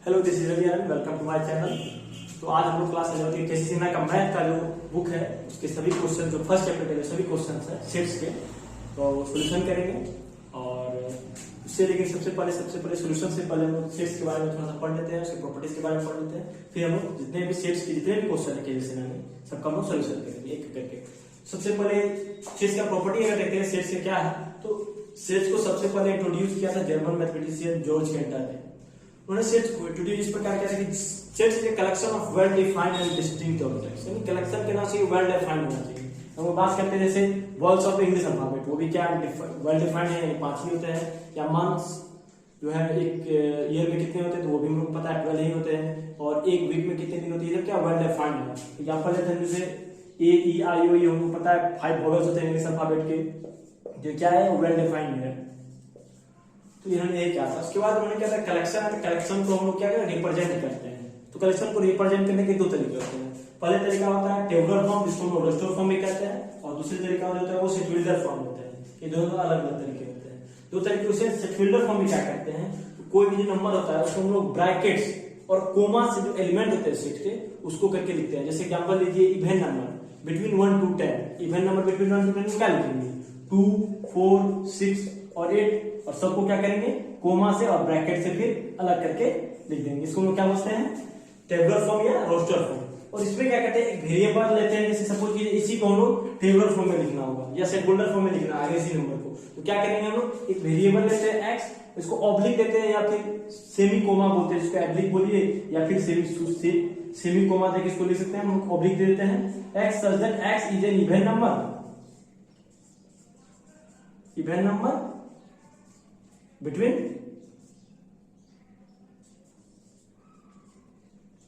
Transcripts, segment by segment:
Hello this is Ravi Anand, welcome to my channel. तो आज हम लोग क्लास लेने वाली केसी सिन्हा का मैथ का जो बुक है उसके सभी क्वेश्चन जो फर्स्ट चैप्टर के सभी क्वेश्चन है सेट्स के तो सॉल्यूशन करेंगे। और उससे लेकिन सबसे पहले सॉल्यूशन से पहले हम लोग सेट्स के बारे में थोड़ा सा पढ़ लेते हैं, उसके प्रॉपर्टीज के बारे में पढ़ लेते हैं, फिर हम लोग जितने भी सेट्स के जितने भी क्वेश्चन है केसी सिन्हा में सबका हम लोग सॉल्यूशन करेंगे एक करके। सबसे पहले सेट्स का प्रॉपर्टी अगर देखते हैं सेट्स से क्या है, तो सेट्स को सबसे पहले इंट्रोड्यूस किया था जर्मन मैथमेटिशियन जॉर्ज कैंटर ने। उन्होंने सेट्स को इंट्रोड्यूस इस प्रकार किया था कि sets is a collection of well defined and distinct objects, यानी कलेक्शन के नाम से वेल डिफाइंड होना चाहिए। हम लोग बात करते हैं जैसे वर्ड्स ऑफ इंग्लिश अल्फाबेट, वो भी क्या वेल डिफाइंड है, पांच ही होते हैं। या मंथ्स जो है एक ईयर में कितने होते हैं तो वो भी हम लोग पता है 12 ही होते हैं। और एक वीक में कितने दिन होते हैं, क्या वेल डिफाइंड है। एग्जांपल लेते हैं जैसे ए ई आई ओ यू, हमको पता है 5 वोवेल्स होते हैं इंग्लिश अल्फाबेट के, जो क्या है वेल डिफाइंड है। तो इन्होंने यही कहा था। उसके बाद उन्होंने क्या था, कलेक्शन है, तो कलेक्शन को हम लोग क्या करें रिप्रेजेंट करते हैं। तो कलेक्शन को रिप्रेजेंट करने के दो तरीके होते हैं। पहले तरीका होता है टेबुलर फॉर्म, जिसको हम रोस्टर फॉर्म भी कहते हैं, और दूसरे तरीका होता है वो सेट फॉर्म होता है। ये दोनों अलग अलग तरीके होते हैं। दो तरीके से सेट फॉर्म में क्या करते हैं, तो कोई भी जो नंबर होता है उसको हम लोग ब्रैकेट्स और कोमा से जो एलिमेंट होते हैं सेट के उसको करके लिखते हैं। जैसे एग्जांपल लीजिए even number between 1 to 10, even number between 1 to 10 क्या लिखेंगे 2, 4, 6 और 8, और सबको क्या करेंगे कोमा से और ब्रैकेट से फिर अलग करके लिख देंगे। इसको हम लोग क्या बोलते हैं टेबुलर फॉर्म या रोस्टर फॉर्म। और इसमें क्या कहते हैं एक वेरिएबल लेते हैं, जैसे सपोज कीजिए इसी को हम लोग टेबुलर फॉर्म में लिखना होगा या सेकुलर फॉर्म में लिखना है आगे इसी नंबर को, तो क्या करेंगे हम लोग एक वेरिएबल लेते हैं x, इसको ऑब्लिक देते हैं या फिर सेमी कोमा बोलते हैं, जिसको ऑब्लिक बोलिए या फिर सेमी कोमा देके इसको लिख सकते हैं हम ऑब्लिक दे देते हैं x such that x is an even number between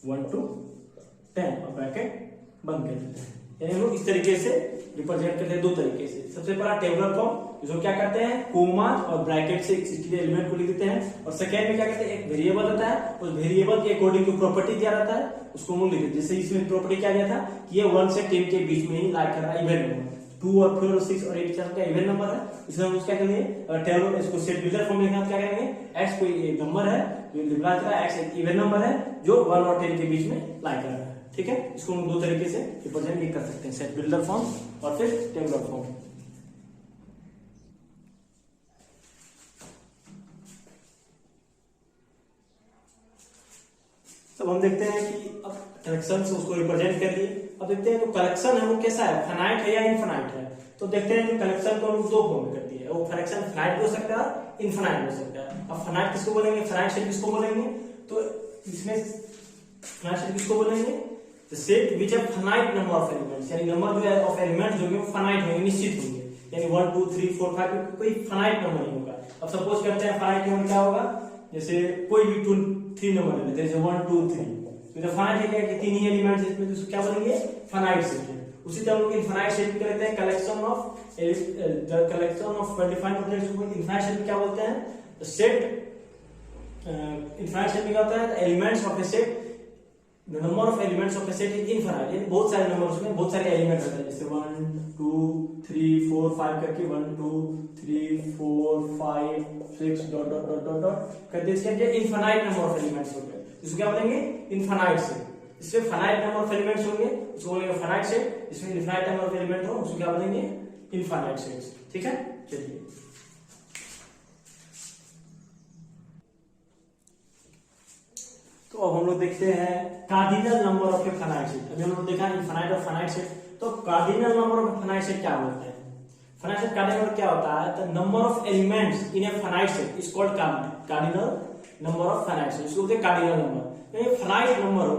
1 to 10 और ब्रैकेट बंद कर देते हैं। यानी हम लोग इस तरीके से रिप्रेजेंट करते हैं दो तरीके से। सबसे पहला टेबुलर फॉर्म, जिसको क्या करते हैं कोमा और ब्रैकेट से एक एलिमेंट को लिख देते हैं। और सेकेंड में क्या करते हैं एक वेरिएबल होता है, उस वेरिएबल के अकॉर्डिंग जो प्रॉपर्टी दिया रहता है उसको हम लिख देते हैं। जैसे इसमें प्रॉपर्टी क्या दिया था कि ये 1 से 10 के बीच में ही लाई कर रहा है इवन नंबर, 2 और 4 और 6 और 8 का इवन नंबर है। इसमें हम क्या करेंगे टेबुलर इसको सेट फॉर्म में लिखना तो क्या करेंगे x कोई एक नंबर है जो लिखा जा रहा है, x एक इवन नंबर है जो 1 और 10 के बीच में लाई कर रहा है। ठीक है, इसको हम दो तरीके से रिप्रेजेंट कर सकते हैं, सेट बिल्डर फॉर्म और फिर टेबुलर फॉर्म। अब हम देखते हैं कि अब कलेक्शन से उसको रिप्रेजेंट कर लिए। अब देखते हैं जो कलेक्शन है वो कैसा है, फाइनाइट है या इनफाइनाइट है। तो देखते हैं जो कलेक्शन को हम दो फॉर्म में कर दिए, वो कलेक्शन फाइनाइट हो सकता है इनफाइनाइट हो सकता है। अब फाइनाइट किसको बोलेंगे, फाइनाइट सेट किसको बोलेंगे, तो इसमें फाइनाइट सेट किसको बोलेंगे the set which have finite number of elements, यानी नंबर जो है ऑफ एलिमेंट्स होंगे वो फाइनाइट होंगे, निश्चित होंगे। यानी 1 2 3 4 5 कोई फाइनाइट नंबर नहीं होगा। अब सपोज करते हैं फाइनाइट नंबर क्या होगा, जैसे कोई भी 3 नंबर ले लेते हैं, जैसे 1 2 3, तो जब फाइनाइट है कि 3 ही एलिमेंट्स इसमें, तो क्या बोलेंगे फाइनाइट सेट है। उसी तरह हम लोग इनफाइनाइट सेट भी कहते हैं collection of well defined objects को इनफाइनाइट सेट क्या बोलते हैं, सेट इनफाइनाइट सेट में क्या होता है elements of A set, the number of elements of a set is infinite, यानी बहुत सारे नंबर उसमें बहुत सारे एलिमेंट रहते हैं, जैसे 1 2 3 4 5 करके 1 2 3 4 5 6 dot dot dot dot dot करके इसके क्या इनफाइनाइट नंबर ऑफ एलिमेंट्स होंगे, इसको क्या बोलेंगे इनफाइनाइट सेट। इसमें फाइनाइट नंबर ऑफ एलिमेंट्स होंगे उसको बोलेंगे फाइनाइट सेट, इसमें इनफाइनाइट नंबर ऑफ एलिमेंट हो उसको क्या बोलेंगे इनफाइनाइट सेट्स। ठीक है, चलिए तो अब हम लोग देखते हैं cardinal number of a finite set. अभी हम लोग देखा इनफाइनाइट और फाइनाइट सेट, तो cardinal number of a finite set क्या बोलते हैं। फाइनाइट सेट कार्डिनल नंबर क्या होता है, the number of elements in a finite set is called cardinal number of finite set, इसको बोलते हैं कार्डिनल नंबर। ये फाइनाइट नंबर हो,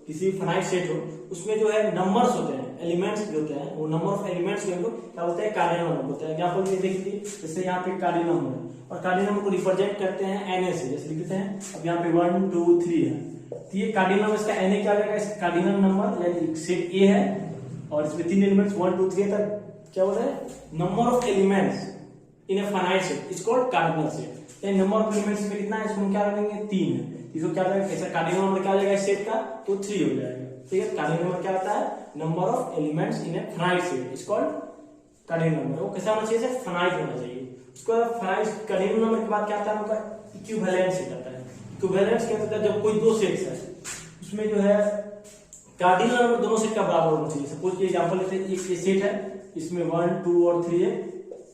किसी फाइनाइट सेट हो, उसमें जो है नंबर्स होते हैं, एलिमेंट्स जो होते हैं वो नंबर ऑफ एलिमेंट्स को क्या बोलते हैं कार्डिनल नंबर बोलते हैं। एग्जांपल ये देखिए, जैसे यहाँ पे कार्डिनल नंबर है और कार्डिनल नंबर को रिप्रेजेंट करते हैं na से, जैसे लिखते हैं अब यहाँ पे 1 2 3 है, तो ये कार्डिनल नंबर इसका na क्या हो जाएगा, इसका कार्डिनल नंबर यानी सेट A है और इसमें 3 एलिमेंट्स 1 2 3 तक क्या बोलते हैं number of elements in a finite set is called cardinal set. यानी नंबर ऑफ एलिमेंट्स में कितना है, इसको हम क्या रखेंगे 3 है, इसको क्या जाएगा ऐसा कार्डिनल नंबर क्या हो जाएगा सेट का, तो 3 हो जाएगा। ठीक है, कार्डिनल नंबर क्या होता है number of elements in a finite set is called cardinal number. वो कैसा होना चाहिए, फाइनाइट होना चाहिए। उसको फाइनाइट कार्डिनल नंबर के बाद क्या आता है उनका इक्विवेलेंट सेट आता है। इक्विवेलेंस क्या होता है, जब कोई दो सेट्स है उसमें जो है कार्डिनल नंबर दोनों सेट का बराबर होना चाहिए। सपोज के एग्जांपल लेते हैं, एक ये सेट है, इसमें 1 2 और 3 है,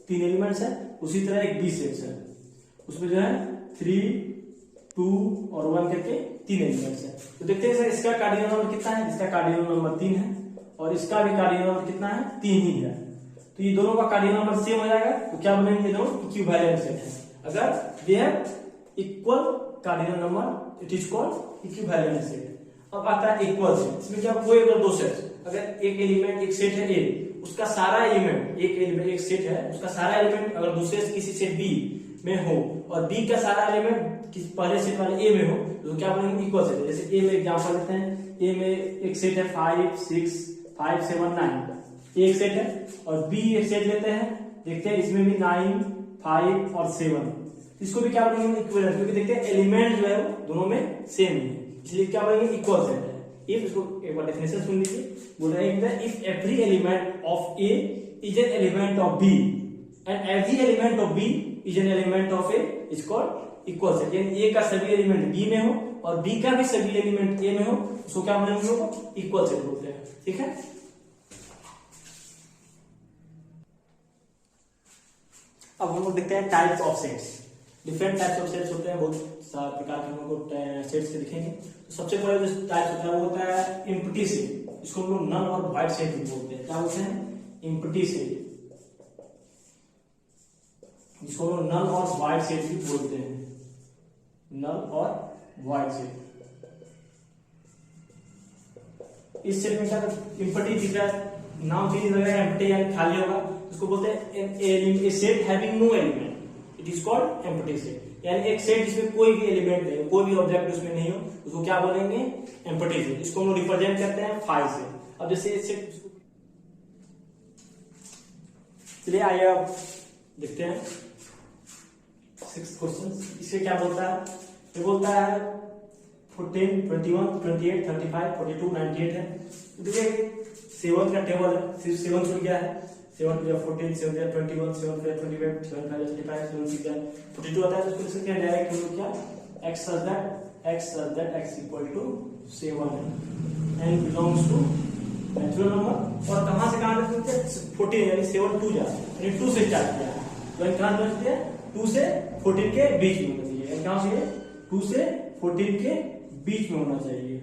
तीन एलिमेंट्स है। उसी तरह एक बी सेट है, उसमें जो है 3 2 और 1 करके तीन एलिमेंट्स है। तो देखते हैं सर इसका कार्डिनल नंबर कितना है, इसका कार्डिनल नंबर 3 है और इसका भी कार्डिनल नंबर कितना है, 3 ही है। तो ये दोनों का कार्डिनल नंबर सेम हो जाएगा, तो क्या बनेंगे, दोनों इक्विवेलेंट सेट है। अगर they have equal cardinal number it is called equivalent set. अब आता है इक्वल सेट, इसमें क्या कोई अगर दो सेट, अगर एक एलिमेंट एक सेट है ए, उसका सारा एलिमेंट एक एलिमेंट एक सेट है, उसका सारा एलिमेंट अगर दूसरे किसी सेट बी में हो और बी का सारा एलिमेंट किसी पहले सेट वाले ए में हो, तो क्या बोलेंगे, इक्वल सेट। जैसे ए में एग्जांपल लेते हैं, ए में एक सेट है 5 6 5 7 9 एक सेट है, और बी एक सेट लेते हैं, देखते हैं इसमें भी 9 5 और 7, इसको भी क्या बोलेंगे, इक्विवेलेंट, क्योंकि देखते हैं एलिमेंट जो है वो दोनों में सेम ही है, इसलिए क्या बोलेंगे, इक्वल सेट है। इफ, इसको एक बार डेफिनेशन सुन लीजिए, बोल रहे हैं if every element of A is an element of B and every element of B is an element of A is called equal set. यानी ए का सभी एलिमेंट बी में हो और बी का भी सभी एलिमेंट ए में हो, उसको क्या बोलेंगे, इक्वल सेट बोलते हैं। ठीक है, अब हम लोग देखते हैं types of sets. Different types of sets होते हैं, बहुत सारे प्रकार के हम लोग सेट्स से दिखेंगे। तो सबसे पहले जो टाइप होता है वो होता है एम्प्टी सेट, इसको हम लोग नल और वाइड सेट भी बोलते हैं। क्या बोलते हैं, एम्प्टी सेट, जिसको हम लोग नल और वाइड सेट भी बोलते हैं, नल और वाइड सेट। इस सेट में क्या एम्प्टी दिख रहा है, नाम चेंज लग रहा है, एम्प्टी यानी खाली होगा, इसको बोलते हैं set having no element, it is called empty set. यानी एक सेट जिसमें कोई भी एलिमेंट नहीं हो, कोई भी ऑब्जेक्ट उसमें नहीं हो, उसको क्या बोलेंगे, एम्प्टी सेट। इसको हम लोग रिप्रेजेंट करते हैं 5 से। अब जैसे सेट, चलिए आइए अब देखते हैं 6th क्वेश्चन। इसे क्या बोलता है, ये बोलता है 14 21 28 35 42 98 है। देखिए 7 का टेबल है, सिर्फ 7 छूट गया है, 7 2 14 7 2 21 7 4 25 7 5 35 7 6 42 आता है। तो इसको लिखते हैं डायरेक्ट हम लोग क्या, x such that x equal to 7 and belongs to natural number. और कहां से कहां तक है, 14 यानी 7 2 जा, यानी 2 से स्टार्ट किया है, तो कहां पहुंचते हैं, 2 से 14 के बीच में होना चाहिए। कहां से, 2 से 14 के बीच में होना चाहिए,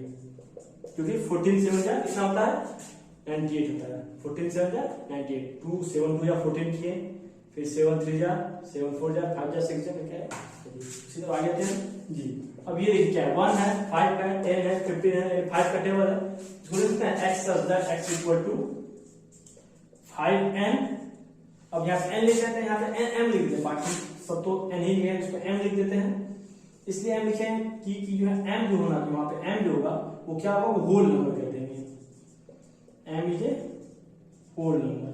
क्योंकि 14 से कितना होता है, 98 होता है। 14 से 98, 2 7 2 या 14 किए, फिर 7 3 जा 7 4 जा 5 जा 6 जा, क्या है, इसी तरह आगे आते हैं जी। अब ये देखिए क्या है, 1 है 5 है 10 है 15 है, 5 का टेबल है, इसको लिखते हैं x such that x equal to 5n। अब यहाँ से n लिख देते हैं, यहाँ पे m लिख देते हैं, बाकी सब तो n ही है, इसको m लिख देते हैं। इसलिए m लिखे कि जो है m जो होना, वहां पे m जो होगा वो क्या होगा, वो होल नंबर कर देंगे, m is a whole number.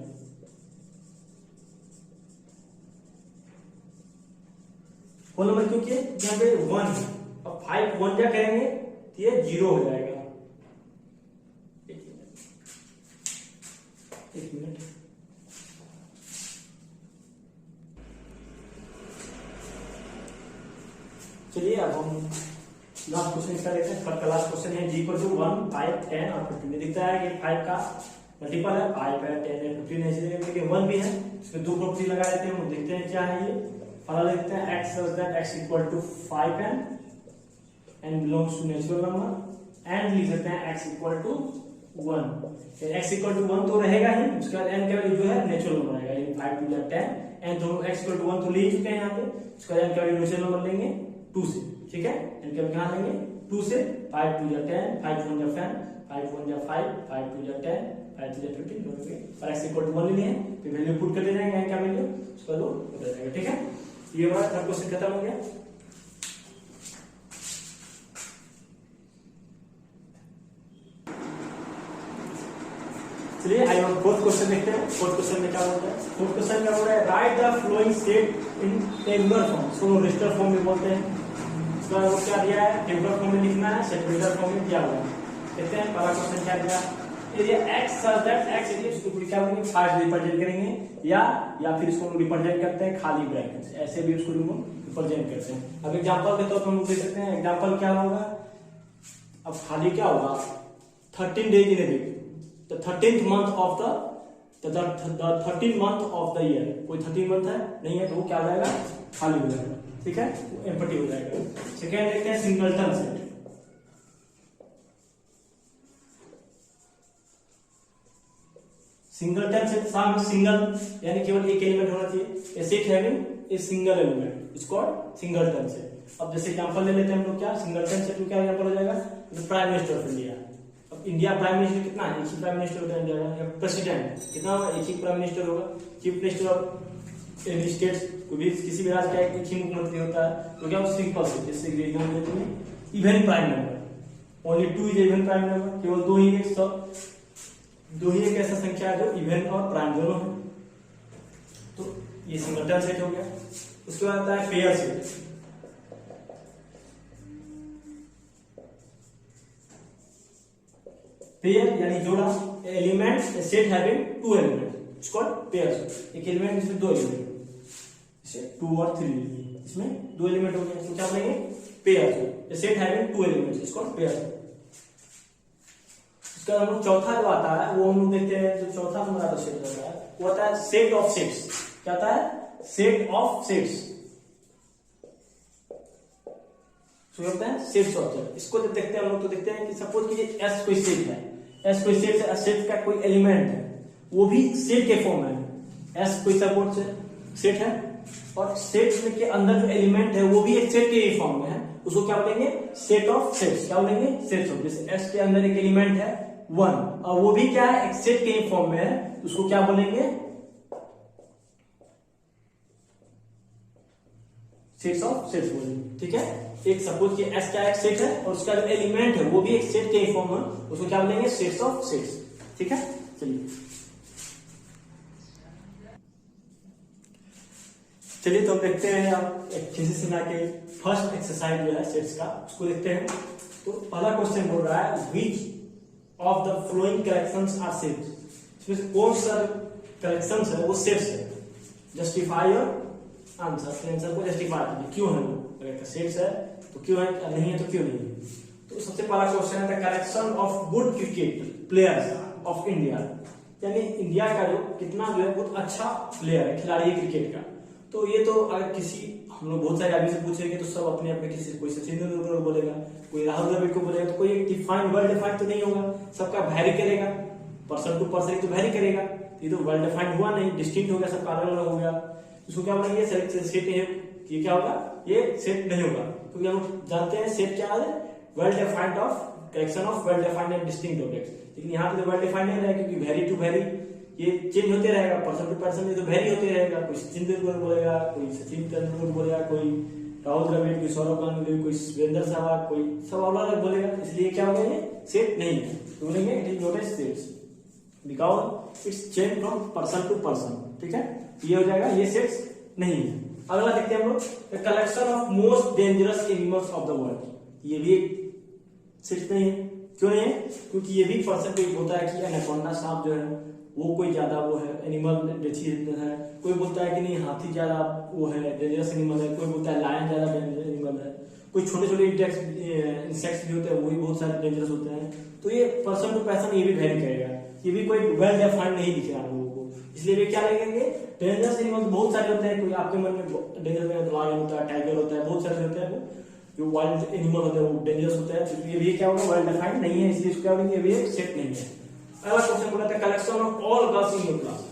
Whole number क्योंकि यहाँ पे 1 है, अब 5 1 क्या करेंगे तो ये 0 हो जाएगा। एक मिनट, चलिए अब हम लास्ट क्वेश्चन कर लेते हैं। फर्स्ट का लास्ट क्वेश्चन है g = 1 5 10 और 15 में दिखता है कि 5 का मल्टीपल है, 5 है 10 है 15 है, इसलिए 1 भी है, इसमें दो प्रॉपर्टी लगा देते हैं, देखते हैं क्या है। ये पहला लिखते हैं x such that x equal to 5n and belongs to natural number, and लिख सकते हैं x equal to 1। x equal to 1 तो रहेगा ही, उसके बाद n का वैल्यू जो है नेचुरल नंबर आएगा, यानी 5 2 10 n, दोनों x equal to 1 तो ले चुके हैं यहाँ पे, उसका n का वैल्यू नेचुरल नंबर लेंगे 2 से। ठीक है, n का कहां लेंगे, 2 से, 5 2 10 5 1 10 5 1 5 5 2 10 5 3 15 दोनों के, और x equal to 1 ले लिए, फिर वैल्यू पुट कर दे जाएंगे, n का वैल्यू उसका लो बदल जाएगा। ठीक है, ये हमारा थर्ड क्वेश्चन खत्म हो गया। चलिए आइए हम फोर्थ क्वेश्चन देखते हैं। फोर्थ क्वेश्चन में क्या बोलता है, फोर्थ क्वेश्चन क्या बोल रहा है, write the flowing set in tabular form, इसको रजिस्टर फॉर्म में बोलते हैं। इसका वो क्या दिया है, टेबुलर फॉर्म में लिखना है, सेपरेटर फॉर्म में दिया हुआ है। देखते हैं पहला क्वेश्चन क्या दिया, area x such that x area, इसको क्या करेंगे 5 रिप्रेजेंट करेंगे, या फिर इसको रिप्रेजेंट करते हैं खाली ब्रैकेट से, ऐसे भी उसको रिप्रेजेंट करते हैं। अब एग्जांपल के तौर पर हम लोग देख सकते हैं, एग्जांपल क्या होगा, अब खाली क्या होगा 13 days in a week, the 13th month of the 13th month of the year, कोई 13 मंथ है नहीं है तो वो क्या हो जाएगा खाली हो जाएगा, ठीक है, वो एम्प्टी हो जाएगा। सेकेंड देखते हैं सिंगलटन सेट। सिंगलटन सेट सामने सिंगल यानी केवल एक एलिमेंट होना चाहिए, a set having a single element is called singleton set. अब जैसे एग्जांपल ले लेते हैं हम लोग, क्या सिंगलटन सेट में क्या एग्जांपल हो जाएगा, प्राइम मिनिस्टर ऑफ इंडिया। अब इंडिया प्राइम मिनिस्टर कितना है, एक ही प्राइम मिनिस्टर होता है इंडिया का, या प्रेसिडेंट कितना होगा, एक ही प्राइम मिनिस्टर होगा। Chief minister of any state, कोई भी किसी भी राज्य का एक ही मुख्यमंत्री होता है, तो क्या वो सिंपल से, जैसे एग्जांपल लेते हैं even prime number, only 2 is even prime number, केवल दो ही एक ऐसा संख्या है जो इवन और प्राइम दोनों है, तो ये सिंगलटन सेट हो गया। उसके बाद आता है पेयर सेट। पेयर यानी जोड़ा, element set having 2 element it's called pair set. एक एलिमेंट इसमें 2 एलिमेंट, इसे 2 और 3 इसमें 2 एलिमेंट हो गए, तो क्या बोलेंगे pair set. Set having 2 elements it's called pair set. इसका हम लोग चौथा जो आता है वो हम लोग देखते हैं, जो चौथा हमारा सेट होता है वो आता है सेट ऑफ सेट्स। क्या आता है, सेट ऑफ सेट्स, होता है सेट्स ऑफ सेट। इसको जब देखते हैं हम लोग तो देखते हैं कि सपोज कीजिए एस कोई सेट है, एस कोई सेट है, सेट का कोई एलिमेंट है वो भी सेट के फॉर्म में है, एस कोई सपोज सेट है और सेट के अंदर जो एलिमेंट है वो भी एक सेट के फॉर्म में है, उसको क्या बोलेंगे सेट ऑफ सेट्स। क्या बोलेंगे सेट्स ऑफ, जैसे एस के अंदर एक एलिमेंट है 1 और वो भी क्या है एक सेट के फॉर्म में है, उसको क्या बोलेंगे सेट्स ऑफ सेट्स बोलेंगे, ठीक है। एक सपोज कि एस का एक सेट है और उसका जो एलिमेंट है वो भी एक सेट के फॉर्म में, उसको क्या बोलेंगे सेट्स ऑफ सेट्स, ठीक है। चलिए तो हम देखते हैं अब फिजिक्स के फर्स्ट एक्सरसाइज जो है सेट्स का, उसको देखते हैं। तो पहला क्वेश्चन बोल रहा है which of the following collections are sets, इसमें कौन सा कलेक्शंस है वो सेट्स है। जस्टिफाई योर आंसर, आंसर को जस्टिफाई कीजिए क्यों है वो, अगर सेट्स है तो क्यों है, नहीं है तो क्यों नहीं है। तो सबसे पहला क्वेश्चन है the collection of good cricket players of India, यानी इंडिया का जो कितना जो है बहुत अच्छा प्लेयर है, खिलाड़ी है क्रिकेट का। तो ये तो अगर किसी हम लोग बहुत सारे आदमी से पूछेंगे तो सब अपने अपने किसी, कोई सचिन तेंदुलकर को बोलेगा, कोई राहुल द्रविड़ को बोलेगा, तो कोई डिफाइंड वर्ल्ड डिफाइंड तो नहीं होगा, सबका वैरी करेगा, पर्सन टू पर्सन तो वैरी करेगा। ये तो वर्ल्ड डिफाइंड हुआ नहीं, डिस्टिंक्ट हो गया, सबका अलग अलग हो गया, इसको क्या बोलेंगे सेट है। ये क्या होगा, ये सेट नहीं होगा, क्योंकि हम जानते हैं सेट क्या है world defined of collection of well defined and distinct objects, लेकिन यहाँ पे तो वेल डिफाइंड नहीं रहेगा क्योंकि वेरी टू वेरी ये चेंज होते रहेगा, पर्सन टू पर्सन ये तो वेरी होते रहेगा। कोई सचिन तेंदुलकर बोलेगा, कोई सचिन तेंदुलकर बोलेगा, कोई राहुल द्रविड़, कोई सौरभ गांगुली, कोई वीरेंद्र सहवाग, कोई सब अलग अलग बोलेगा, इसलिए क्या होगा ये सेट नहीं है। तो बोलेंगे it is not a set because it's change from person to person, ठीक है, ये हो जाएगा, ये सेट्स नहीं है। अगला देखते हैं हम लोग the collection of most dangerous animals of the world, ये भी एक सेट नहीं है। क्यों नहीं है, क्योंकि ये भी पर्सन पे होता है कि एनाकोंडा सांप जो है वो कोई ज्यादा वो है एनिमल है, कोई बोलता है कि नहीं हाथी ज्यादा वो है डेंजरस एनिमल है, कोई बोलता है लायन ज्यादा डेंजरस एनिमल है, कोई छोटे छोटे इंसेक्ट्स भी होते हैं वो भी बहुत सारे डेंजरस होते हैं। तो ये पर्सन टू पर्सन ये भी वेरी करेगा, ये भी कोई वेल डिफाइंड नहीं दिख रहा लोगों को, इसलिए वे क्या लगेंगे डेंजरस एनिमल बहुत सारे होते हैं। कोई आपके मन में डेंजरस लायन होता है, टाइगर होता है, बहुत सारे होते हैं वो जो वाइल्ड एनिमल होते हैं वो डेंजरस होते हैं, तो ये भी क्या होगा वेल डिफाइंड नहीं है, इसलिए क्या बोलेंगे ये भी एक सेट नहीं है। अगला क्वेश्चन बोला था collection of all girls in your class,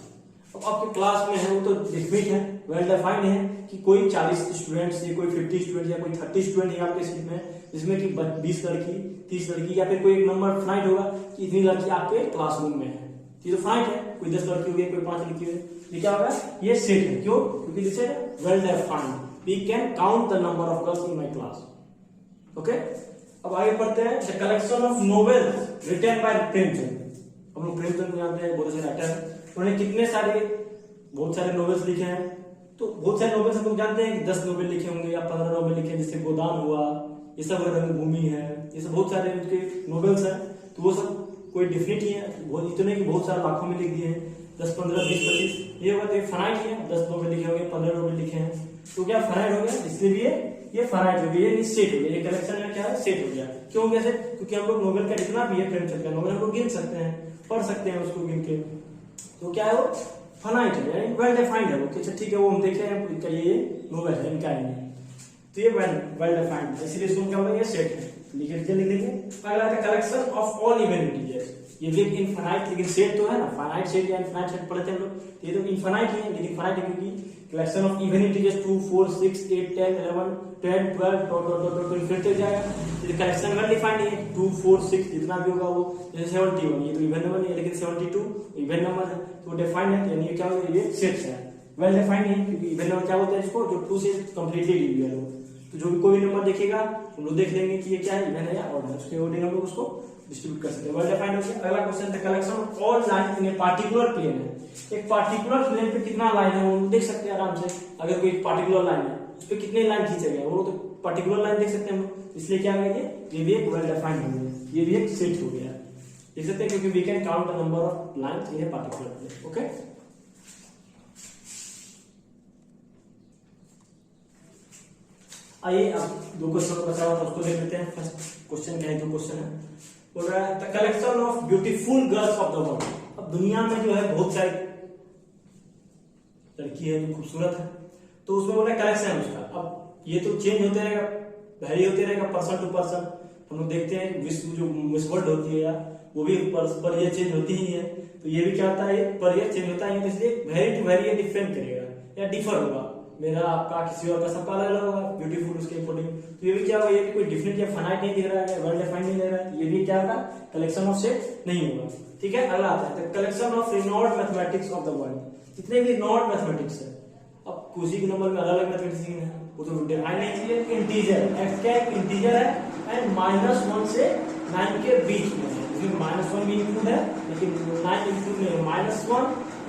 अब आपके क्लास में है वो तो डिफिट है, वेल डिफाइंड है कि कोई 40 स्टूडेंट्स या कोई 50 स्टूडेंट या कोई 30 स्टूडेंट है आपके सीट में, जिसमें कि 20 लड़की 30 लड़की या फिर कोई एक नंबर फाइंड होगा कि इतनी लड़की आपके क्लासरूम में है, ये तो फाइंड है, कोई 10 लड़की होगी कोई 5 लड़की होगी, ये क्या होगा ये सेट है। क्यों, क्योंकि this is well defined, we can count the number of girls in my class. Okay, अब आगे पढ़ते हैं the collection of novels written by Premchand. हम लोग प्रेमचंद को जानते हैं, बहुत सारे राइटर, उन्होंने कितने सारे बहुत सारे नोवेल्स लिखे हैं। तो बहुत सारे नोवेल्स हम लोग जानते हैं कि 10 नोवेल लिखे होंगे या 15 नोवेल लिखे हैं, जैसे गोदान हुआ, ये सब रंगभूमि है, ये सब बहुत सारे उनके नोवेल्स हैं। तो वो सब कोई डिफिनिट ही है, बहुत इतने की बहुत सारे लाखों में लिख दिए हैं, 10 15 20 25 ये होगा तो फाइनाइट ही है, 10 रो में लिखे होंगे, 15 रो में लिखे हैं, तो क्या फाइनाइट हो गया, इसलिए भी ये फाइनाइट हो गया, ये सेट हो गया, ये कलेक्शन में क्या है सेट हो गया। क्यों कैसे? क्योंकि हम लोग नोबेल का जितना भी है प्रेमचंद का नोबेल हम लोग गिन सकते हैं, पढ़ सकते हैं उसको गिन के, तो क्या है वो फाइनाइट है, यानी वेल डिफाइंड है वो। अच्छा ठीक है, वो हम देख रहे हैं ये नोबेल है इनका ही, तो ये वेल डिफाइंड है, इसलिए इसको क्या बोलेंगे सेट है, लिख देंगे। अगला है collection of all even integers, ये भी इनफाइनाइट लेकिन सेट तो है ना, फाइनाइट सेट या इनफाइनाइट सेट पढ़ते हैं हम लोग, ये तो इनफाइनाइट ही है लेकिन फाइनाइट है क्योंकि collection of even integers 2 4 6 8 10 11 10 12 dot infinity जाएगा, ये कलेक्शन वेल डिफाइंड है, 2 4 6 जितना भी होगा वो, जैसे 71 ये तो इवन नंबर नहीं है लेकिन 72 इवन नंबर है तो डिफाइंड है, यानी क्या होगा ये सेट्स है, वेल डिफाइंड है क्योंकि इवन नंबर क्या होता है इसको जो 2 से कंप्लीटली डिविजिबल हो, तो जो भी कोई नंबर देखेगा हम लोग देख लेंगे कि ये क्या है, इवन है या ऑड है, उसके अकॉर्डिंग हम लोग उसको डिस्ट्रीब्यूट कर सकते हैं, वेल डिफाइंड हो गया। अगला क्वेश्चन है collection of all line in a particular plane है, एक पार्टिकुलर प्लेन पे कितना लाइन है वो देख सकते हैं आराम से, अगर कोई पार्टिकुलर लाइन है उस पे कितने लाइन खींचे गए वो तो पार्टिकुलर लाइन देख सकते हैं हम, इसलिए क्या है ये भी एक वेल डिफाइंड हो गया, ये भी एक सेट हो गया, देख सकते हैं क्योंकि we can count the number of lines in a particular plane. Okay, आइए अब दो क्वेश्चन बचा हुआ था उसको देख लेते हैं। फर्स्ट क्वेश्चन क्या है, दो क्वेश्चन है, बोल रहा है the collection of beautiful girls of the world. अब दुनिया में जो है बहुत सारी लड़की है जो खूबसूरत है, तो उसमें बोला कलेक्शन है उसका, अब ये तो चेंज होते रहेगा, वैरी होते रहेगा पर्सन टू पर्सन, हम लोग देखते हैं विश्व जो मिस वर्ल्ड होती है यार वो भी पर ईयर चेंज होती ही है, तो ये भी क्या होता है पर ईयर चेंज होता है, तो इसलिए वेरी टू वेरी डिफरेंट करेगा या डिफर होगा, मेरा आपका किसी और का सबका अलग अलग होगा ब्यूटीफुल उसके अकॉर्डिंग, तो ये भी क्या होगा, ये भी कोई डिफरेंट या फाइनाइट नहीं दिख रहा है, वेल डिफाइंड नहीं दिख रहा है, ये भी क्या होगा कलेक्शन ऑफ सेट नहीं होगा। ठीक है, अगला आता है collection of renowned mathematics of the world, जितने भी नॉट मैथमेटिक्स है, अब किसी के नंबर में अलग अलग मैथमेटिक्स है वो तो डिफाइन नहीं चाहिए, इंटीजर एक्स क्या एक इंटीजर है एंड -1 से 9 के बीच में है, इसमें -1 भी इंक्लूड है लेकिन 9 इंक्लूड नहीं है, -1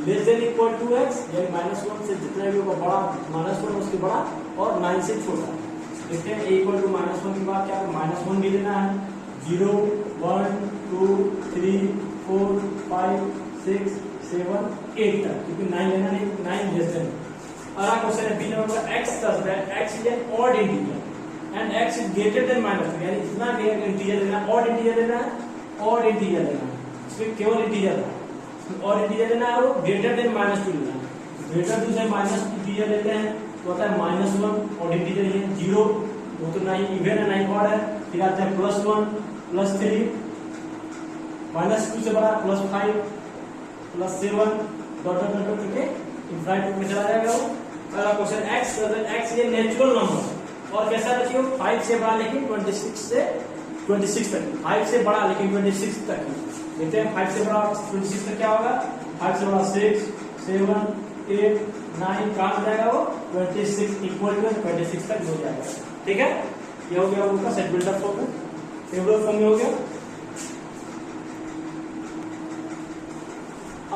less than equal to x, यानी -1 से जितना भी होगा बड़ा, -1 उसके बड़ा और 9 से छोटा, देखते हैं a इक्वल टू -1 के बाद क्या -1 भी लेना है, 0 1 2 3 4 5 6 7 8 तक, क्योंकि 9 लेना नहीं, 9 लेस देन। अगला क्वेश्चन है B number x such that x is an odd integer and x is greater than -2, यानी इतना भी इंटीजर लेना, ऑड इंटीजर लेना है, ऑड इंटीजर लेना है, इसमें केवल इंटीजर है और इंटीजर लेना है, वो ग्रेटर देन -2 लेना है, ग्रेटर टू से माइनस इंटीजर लेते हैं तो होता है -1 और इंटीजर ये 0 वो तो नहीं इवन है नहीं ऑड है, फिर आता है +1 +3 -2 से बड़ा +5 +7 डॉट डॉट डॉट ठीक है इनफाइनाइट में चला जाएगा वो। अगला क्वेश्चन x x ये नेचुरल नंबर और कैसा रखियो 5 से बड़ा लेकिन 26 तक, 5 से बड़ा लेकिन 26 तक, देखते हैं 5 से बड़ा 26 तक क्या होगा, 5 से बड़ा 6 7 8 9 कहां हो जाएगा वो 26 इक्वल टू 26 तक हो जाएगा। ठीक है, ये हो गया उनका सेट बिल्डअप हो गया, टेबल फॉर्म में हो गया।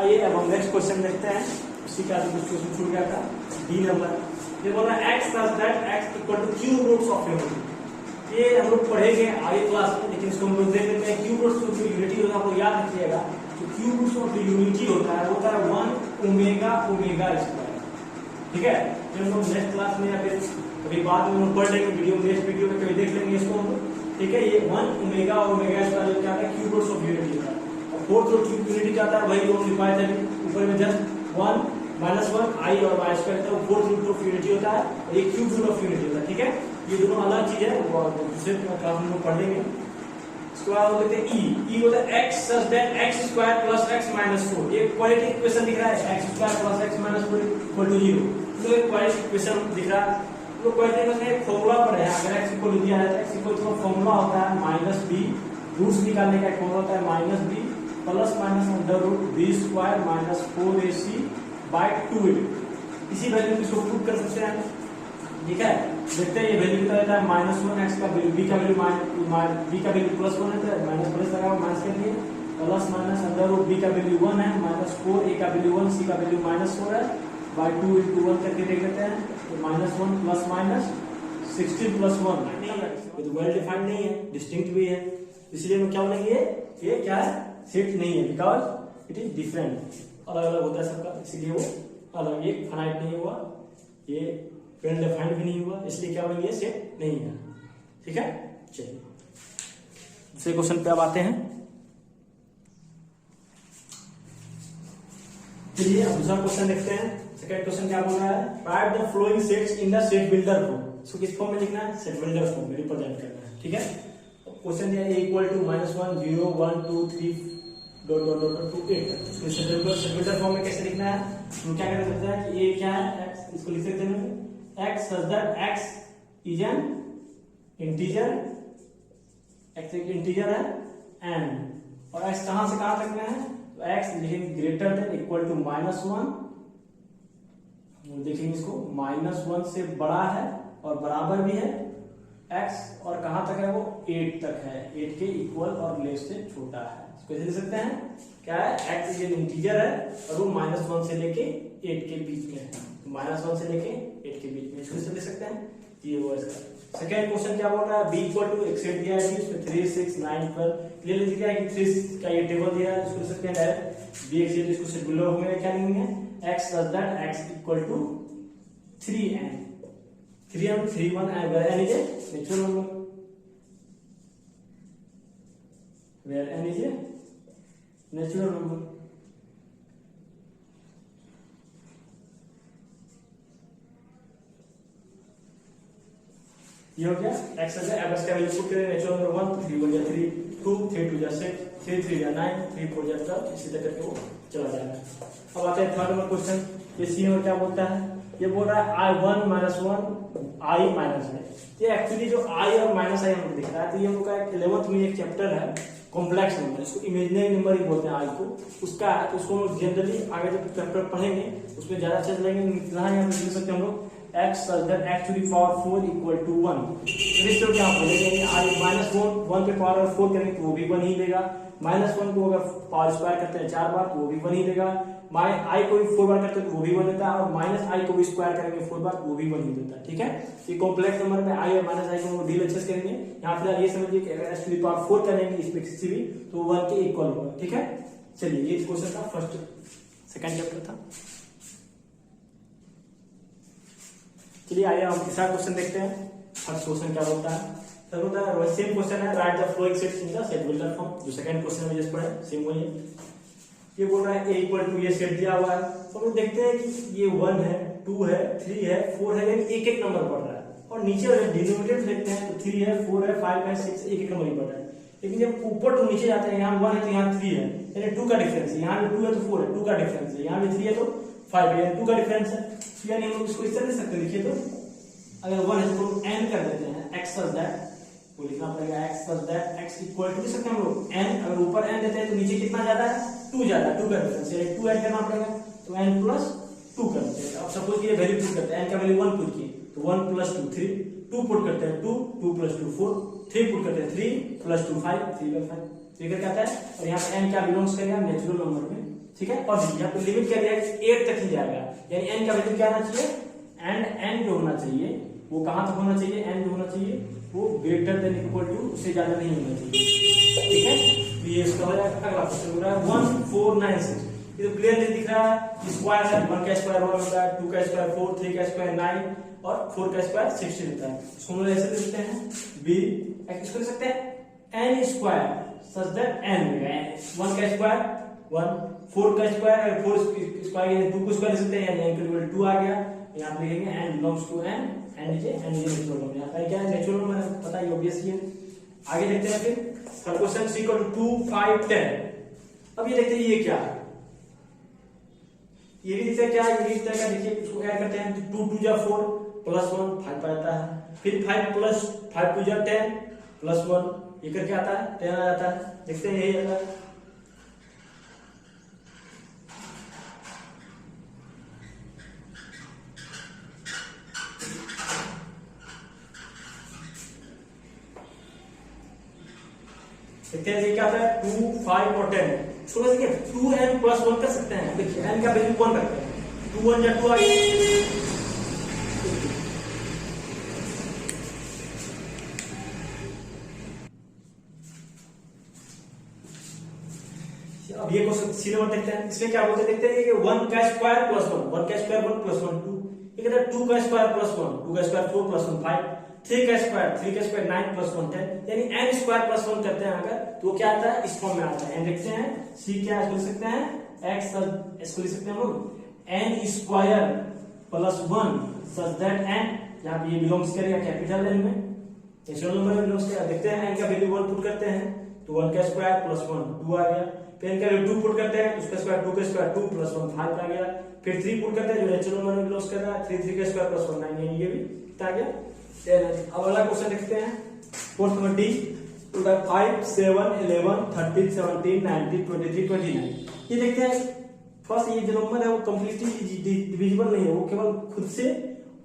आइए अब हम नेक्स्ट क्वेश्चन देखते हैं, उसी का कुछ क्वेश्चन छूट गया था, डी नंबर, ये बोल रहा है x such that x equal to cube roots of unity, ये हम लोग पढ़ेंगे आगे क्लास में, लेकिन इसको हम लोग देख लेते हैं। क्यूब रूट्स ऑफ यूनिटी होता है, आप लोग याद रखिएगा, जो क्यूब रूट्स ऑफ यूनिटी होता है वो होता है 1 ओमेगा ओमेगा स्क्वायर। ठीक है, ये हम लोग नेक्स्ट क्लास में या फिर अभी बाद में हम पढ़ लेंगे, वीडियो नेक्स्ट वीडियो में कभी देख लेंगे इसको हम लोग। ठीक है, ये 1 ओमेगा और ओमेगा स्क्वायर क्या है, क्यूब रूट्स ऑफ यूनिटी होता है, और फोर्थ जो क्यूब यूनिटी क्या होता है वही हम लिखवाए थे ऊपर में, जस्ट 1 -1 i और y स्क्वायर का फोर्थ रूट ऑफ यूनिटी होता है और ये क्यूब रूट ऑफ यूनिटी होता है। ठीक है, ये दोनों अलग चीज है, वो दूसरे क्लास में पढ़ लेंगे। इसके बाद हम देखते हैं e होता है x such that x square plus x minus 4, ये क्वाड्रेटिक इक्वेशन दिख रहा है, x square plus x minus 4 equal to 0, तो एक क्वाड्रेटिक इक्वेशन दिख रहा है, तो क्वाड्रेटिक इक्वेशन एक फार्मूला पर है, अगर x इक्वल दिया है तो x इक्वल टू फार्मूला होता है -b, रूट्स निकालने का एक फार्मूला होता है -b plus minus under root b square minus 4ac by 2a, इसी वैल्यू को इसको पुट कर सकते हैं। ठीक है, देखते हैं ये वैल्यू कितना रहता है, -1 x का वैल्यू b का वैल्यू b का वैल्यू +1 है, माइनस प्लस लगाओ माइनस कर दिए, plus minus under root b का वैल्यू 1 है, -4 a का वैल्यू 1 c का वैल्यू -4 है, बाय 2 into 1 करके देख लेते हैं, तो -1 प्लस माइनस 16 प्लस 1 ये तो वेल डिफाइंड नहीं है, डिस्टिंक्ट भी है, इसलिए हम क्या बोलेंगे ये क्या है सेट नहीं है, बिकॉज इट इज डिफरेंट, अलग अलग होता है सबका, इसलिए वो अलग, ये फाइनाइट नहीं हुआ, ये वेल डिफाइंड भी नहीं हुआ, इसलिए क्या बोलेंगे सेट नहीं है। ठीक है, चलिए दूसरे क्वेश्चन पे अब आते हैं। चलिए अब दूसरा क्वेश्चन देखते हैं। सेकंड क्वेश्चन क्या बोल रहा है, write the following sets in the set builder form. इसको किस फॉर्म में लिखना है, सेट बिल्डर फॉर्म में रिप्रेजेंट करना है। ठीक है, क्वेश्चन दिया है equal to -1 0 1 2 3 dot dot dot to 8 तक। इसको सेट बिल्डर फॉर्म में कैसे लिखना है, हम क्या कर सकते हैं कि ये क्या है, x, इसको लिख सकते हैं x such that x is an integer, x एक इंटीजर है, एंड और x कहां से कहां तक में है, तो x लिखेंगे ग्रेटर देन इक्वल टू -1, देखेंगे इसको -1 से बड़ा है और बराबर भी है x, और कहां तक है वो 8 तक है, 8 के इक्वल और लेस से छोटा है। इसको ऐसे लिख सकते हैं, क्या है, x एक इंटीजर है और वो -1 से लेके 8 के बीच में है, -1 से लेके 8 के बीच में, इसको लिख सकते हैं। ये वो इसका सेकंड क्वेश्चन क्या बोल रहा है, b इक्वल टू एक सेट दिया है, इसमें 3 6 9 12 क्लियरली दिया है कि 3 का ये टेबल दिया है, इसको लिख सकते हैं डायरेक्ट b एक सेट, इसको सेट बिल्डर होंगे, क्या लिखेंगे x such that x equal to 3n 3m 3 1 and where n is a natural number, where n is a natural number। ये हो गया x है, अब इसका वैल्यू पुट करें, नेचुरल नंबर 1 3 1 3 2 3 2 6 3 3 9 3 4 12, इसी तरह करके वो चला जाएगा। अब आते हैं थर्ड नंबर क्वेश्चन। ये सी में क्या बोलता है, ये बोल रहा है i1 -1 i माइनस है। ये एक्चुअली जो i और माइनस i हमको दिख रहा है, तो ये हम लोग का 11th में एक चैप्टर है कॉम्प्लेक्स नंबर, इसको इमेजिनरी नंबर ही बोलते हैं i को, उसका है, तो उसको हम जनरली आगे जब चैप्टर पढ़ेंगे उसमें ज्यादा अच्छे से लेंगे। यहाँ पे लिख सकते हैं हम लोग x such that x to the power 4 equal to 1। तो क्या बोलेंगे, i -1 पे पावर 4 करेंगे तो वो भी 1 ही देगा, -1 को अगर पावर स्क्वायर करते हैं 4 बार तो वो भी 1 ही देगा, i को भी 4 बार करते हैं तो वो भी 1 देता है, और -i को भी स्क्वायर करेंगे 4 बार तो वो भी 1 ही देता है। ठीक है, ये कॉम्प्लेक्स नंबर में i और -i को डील अच्छे से करेंगे। यहाँ फिलहाल ये समझिए कि अगर x to the power 4 करेंगे इसमें किसी भी तो 1 के इक्वल होगा। ठीक है, चलिए ये क्वेश्चन का फर्स्ट सेकंड चैप्टर था। चलिए आइए हम तीसरा क्वेश्चन देखते हैं। फर्स्ट क्वेश्चन क्या बोलता है, सर बोलता है सेम क्वेश्चन है, write the following sets in the set builder form, जो सेकंड क्वेश्चन में जैसे पढ़े सेम वही है। ये बोल रहा है a इक्वल टू, ये सेट दिया हुआ है, तो हम देखते हैं कि ये 1 है 2 है 3 है 4 है, यानी एक एक नंबर पढ़ रहा है, और नीचे वाले डिनोमिनेटर देखते हैं तो 3 है 4 है 5 है 6 एक एक नंबर ही पढ़ रहा है। लेकिन जब ऊपर तो नीचे जाते हैं, यहाँ 1 है तो यहाँ 3 है, यानी 2 का डिफरेंस है, यहाँ भी 2 है तो 4 है, 2 का डिफरेंस है, यहाँ भी 3 है तो 5 है, यानी 2 का डिफरेंस है। यानी हम इसको इस तरह लिख सकते हैं, देखिए तो अगर 1 है तो n कर देते हैं, x such that, वो लिखना पड़ेगा x such that x equal to लिख सकते हैं हम लोग n, अगर ऊपर n देते हैं तो नीचे कितना ज्यादा है 2 ज्यादा, 2 का डिफरेंस है, 2 ऐड करना पड़ेगा, तो n प्लस 2 कर देते हैं। अब सपोज कि ये वैल्यू पुट करते हैं, n का वैल्यू 1 पुट किए तो 1 प्लस 2 3, 2 पुट करते हैं 2 2 प्लस 2 4, 3 पुट करते हैं 3 प्लस 2 5 3 बाय 5, तो ये क्या आता है, और यहाँ पे n क्या बिलोंग्स करेगा नेचुरल नंबर में। ठीक है, और यहाँ पे लिमिट क्या दिया है 8 तक ही जाएगा, यानी n का वैल्यू क्या आना चाहिए, एंड n जो होना चाहिए वो कहां तक होना चाहिए, n जो होना चाहिए वो ग्रेटर देन इक्वल टू, उससे ज्यादा नहीं होना चाहिए। ठीक है, तो ये इसका हो जाएगा। अगला क्वेश्चन हो रहा है 1 4 9 6, ये तो क्लियरली दिख रहा है, स्क्वायर है, 1 का स्क्वायर 1 होता है, 2 का स्क्वायर 4, 3 का स्क्वायर 9 और 4 का स्क्वायर 16 होता है। इसको हम ऐसे लिखते हैं b, इसको लिख सकते हैं n square such that n, 1 का स्क्वायर 1, 4 का स्क्वायर, 4 स्क्वायर 2 को स्क्वायर लिख सकते हैं, यानी n इक्वल 2 आ गया, यहाँ पे लिखेंगे n belongs to n, n is natural number. यहाँ पे क्या है नेचुरल नंबर है, पता है ऑब्वियस ही है। आगे देखते हैं फिर third question c equal to 2 5 10। अब ये देखते हैं ये क्या है, ये भी दिखता है क्या है, ये भी दिखता है, देखिए इसको ऐड करते हैं, 2 2 जा 4 प्लस 1 5 आता है, फिर 5 प्लस 5 2 जा 10 प्लस 1, ये करके आता है 10 आ जाता है। देखते हैं यही आता है, देखते हैं ये क्या आता है 2 5 और 10, इसको देखिए 2n प्लस 1 कर सकते हैं। देखिए n का वैल्यू 1 रखते हैं, 2 1 या 2 आ गया, अब ये क्वेश्चन सी नंबर देखते हैं। इसमें क्या बोलते देखते हैं कि 1 का स्क्वायर प्लस 1 का स्क्वायर 1 प्लस 1 2, ये कहता है 2 का स्क्वायर प्लस 1 2 का स्क्वायर 4 प्लस 1 5, 3 का स्क्वायर 9 प्लस 1 10, यानी n स्क्वायर प्लस 1 करते हैं अगर तो वो क्या आता है, इस फॉर्म में आता है। n देखते हैं c क्या इसको लिख सकते हैं x, इसको लिख सकते हैं हम लोग n square plus 1 such that n यहाँ पे ये बिलोंग्स करेगा कैपिटल n में, नेचुरल नंबर में बिलोंग्स करेगा। देखते हैं n का वैल्यू 1 पुट करते हैं तो 1 का स्क्वायर प्लस 1 2 आ गया, फिर n का वैल्यू 2 पुट करते हैं तो उसका स्क्वायर 2 का स्क्वायर 2 प्लस 1 5 आ गया, फिर 3 पुट करते हैं जो नेचुरल नंबर में बिलोंग्स कर रहा है 3 3 का स्क्वायर प्लस 1 9, यानी ये भी कितना आ गया 10। अब अगला क्वेश्चन देखते हैं फोर्थ नंबर डी, 5 7 11 13 17 19 23 29। ये देखते हैं फर्स्ट ये जो नंबर है वो कंप्लीटली डिविजिबल नहीं है, वो केवल खुद से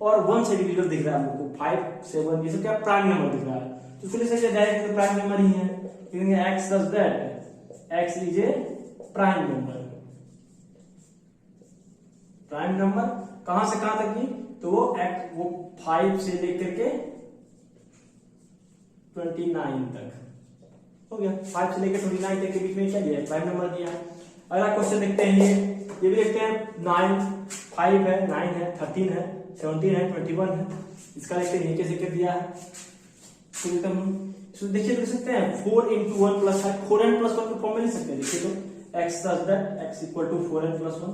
और 1 से डिविजिबल दिख रहा है हमको 5 7, ये सब क्या प्राइम नंबर दिख रहा है, तो इसको लिख सकते हैं डायरेक्ट तो प्राइम नंबर ही है, क्योंकि x such that x is a prime number. Prime number कहां से कहां तक की, तो वो 5 से लेकर के 29 तक हो गया, 5 से लेकर 29 तक के बीच में क्या दिया है, प्राइम नंबर दिया। अगला क्वेश्चन देखते हैं ये भी देखते हैं 9 5 है 9 है 13 है 17 है 21 है, इसका देखते हैं कैसे कर दिया है। तो देखिए लिख सकते हैं 4 into 1 plus 5, 4n plus 1 के फॉर्म में लिख सकते हैं। देखिए तो x such that x equal to 4n plus 1,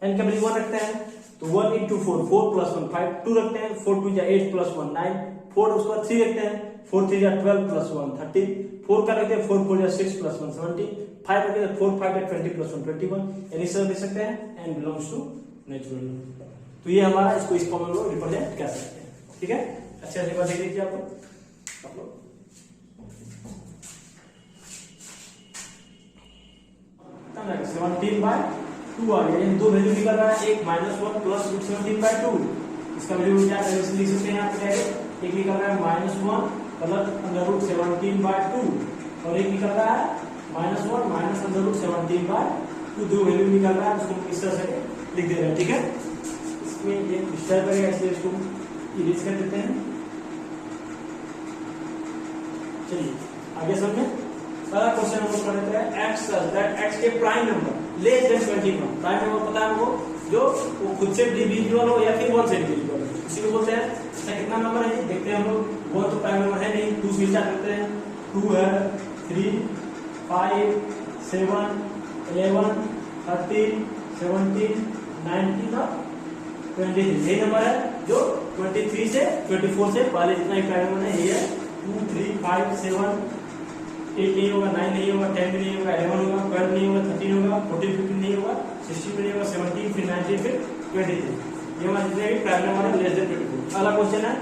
n का वैल्यू 1 रखते हैं तो 1 into 4 4 plus 1 5, 2 रखते हैं 4 2 8 plus 1 9, 4 उसके बाद 3 रखते हैं 4 3 12 plus 1 13, 4 का रखते हैं 4 4 6 plus 1 17, 5 रखते हैं 4 5 20 plus 1 21, यानी सब लिख सकते हैं n belongs to नेचुरल। तो ये हमारा इसको इस फॉर्म में रिप्रेजेंट कर सकते हैं, ठीक है। अच्छा एक बार देख लीजिए आप लोग 17/2 आ गया, दो वैल्यू निकल रहा है, एक -1 प्लस 17/2, इसका वैल्यू क्या लिख सकते हैं यहाँ पे, एक निकल रहा है -1 प्लस √17/2 और एक निकल रहा है -1 माइनस √17/2, दो वैल्यू निकल रहा है, उसको इस तरह से लिख दे रहे हैं, ठीक है। इसमें ये डिस्टर्ब करेगा इसलिए इसको इरेज कर देते हैं। चलिए आगे समझे। पहला क्वेश्चन हम पढ़ लेते हैं x such that x के prime number less than 21, prime number पता है हमको जो वो खुद से डिविजिबल हो या फिर 1 से डिविजिबल हो, इसी को बोलते हैं। इसका कितना नंबर है देखते हैं हम लोग, 1 तो प्राइम नंबर है नहीं, 2 से स्टार्ट करते हैं, 2 है 3 5 7 11 13 17 19 और 23, यही नंबर है जो 23 से 24 से पहले जितना ही प्राइम नंबर है ये है। 2 3 5 7 8 नहीं होगा, 9 नहीं होगा, 10 नहीं होगा, 11 होगा, 12 नहीं होगा, 13 होगा, 14 15 नहीं होगा, 16 नहीं होगा, 17 फिर 19 फिर 23, ये हमारे जितने भी प्राइम नंबर है लेस देन 24। अगला क्वेश्चन है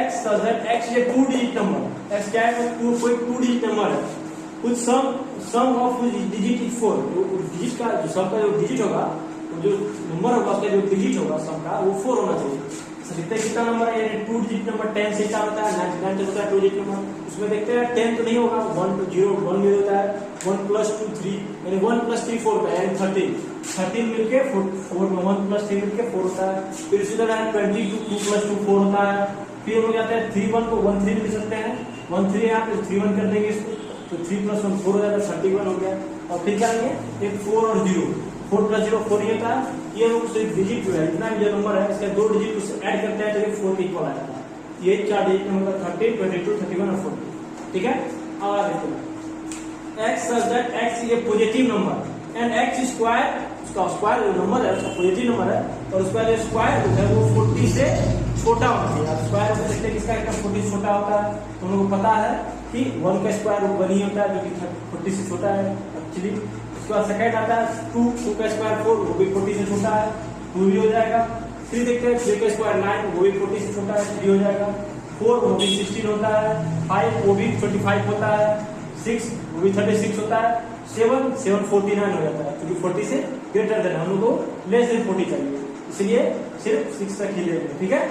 x such that x ये 2 डिजिट नंबर, x क्या है, कोई 2 डिजिट नंबर है, कुछ सम ऑफ डिजिट इज 4, डिजिट का जो सम का जो डिजिट होगा, जो नंबर होगा उसका जो डिजिट होगा सम का वो 4 होना चाहिए। देखते हैं कितना नंबर है, यानी 2 डिजिट नंबर 10 से स्टार्ट होता है, 99 तक होता है 2 डिजिट नंबर, उसमें देखते हैं 10 तो नहीं होगा, 1 to 0 1 में होता है, 1 plus 2 3, यानी 1 plus 3 4 का यानी 13 मिलके 4 में 1 plus 3 मिलके 4 होता है, फिर इसी तरह 22 2 plus 2 4 होता है, फिर हो जाता है 3 1 को 1 3 लिख सकते हैं, 1 3 यहाँ पे 3 1 कर देंगे इसको, तो 3 plus 1 4 हो जाता है, 31 हो गया। और फिर क्या करेंगे, एक 4 और 0, 4 plus 0 4 ही होता है, ये लोग डिजिट जो है इतना भी जो नंबर है इसका 2 डिजिट उससे ऐड करते हैं तो ये 4 के इक्वल आ जाता है, ये 4 डिजिट नंबर 30 22 31 और 40, ठीक है। और देखो x such that x ये positive number and x square, उसका स्क्वायर जो नंबर है उसका पॉजिटिव नंबर है और उसका जो स्क्वायर है वो 40 से छोटा होता है। आप स्क्वायर को देखते हैं किसका एकदम 40 से छोटा होता है, तो हम लोग को पता है कि 1 का स्क्वायर 1 ही होता है जो कि 40 से छोटा है एक्चुअली। उसके बाद सेकंड आता है 2 का स्क्वायर 4, वो भी 40 से छोटा है, 2 भी हो जाएगा। फिर देखते हैं 3 का स्क्वायर 9, वो भी 40 से छोटा है, 3 हो जाएगा। 4 वो भी 16 होता है, 5 वो भी 25 होता है, 6 वो भी 36 होता है, 7 49 हो जाता है, क्योंकि 40 से ग्रेटर देन हम लोग को लेस देन 40 चाहिए, इसलिए सिर्फ 6 तक ही लेंगे, ठीक है।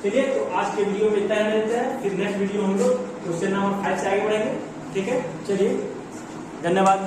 चलिए तो आज के वीडियो में इतना ही लेते हैं, फिर नेक्स्ट वीडियो हम लोग क्वेश्चन नंबर 5 से आगे बढ़ेंगे, ठीक है। चलिए धन्यवाद।